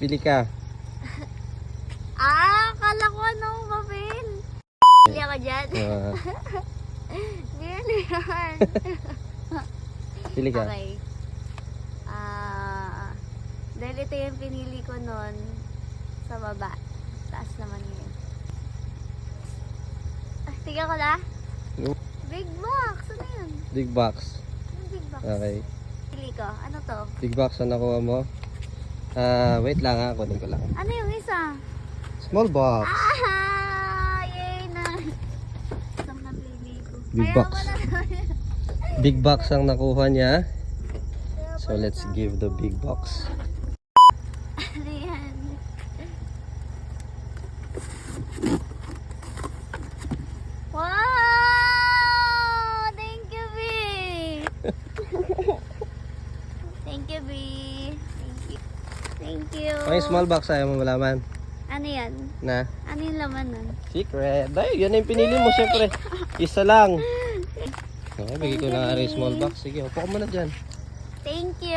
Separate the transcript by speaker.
Speaker 1: Pili ka.
Speaker 2: Akala ko anong papel. Pili ako dyan. Really hard.
Speaker 1: Pili ka.
Speaker 2: Okay. Dahil ito yung pinili ko nun sa baba. Taas naman yun. Tignan ko na.
Speaker 1: No.
Speaker 2: Big box. Ano yun?
Speaker 1: Big box.
Speaker 2: Yung big box.
Speaker 1: Okay.
Speaker 2: Pili ko. Ano to?
Speaker 1: Big box ang nakuha mo. Wait lang ha. Kunin ko lang.
Speaker 2: Ano yung isa?
Speaker 1: Small box.
Speaker 2: Yay na. Isang napili ko.
Speaker 1: Big
Speaker 2: Kaya
Speaker 1: box.
Speaker 2: pala naman.
Speaker 1: Big box ang nakuha niya.
Speaker 2: Kaya
Speaker 1: So
Speaker 2: pala
Speaker 1: let's give the big box.
Speaker 2: Ano yan? Wow! Thank you, B! Thank you, B! Thank you. Thank you.
Speaker 1: Ang small box ayaw mo malaman.
Speaker 2: Ano yan?
Speaker 1: Na?
Speaker 2: Ano yung laman nun?
Speaker 1: Secret. Dahil yan yung pinili mo syempre. Isa lang. Okay, bigay ko na rin small box. Sige, upo ka muna dyan.
Speaker 2: Thank you.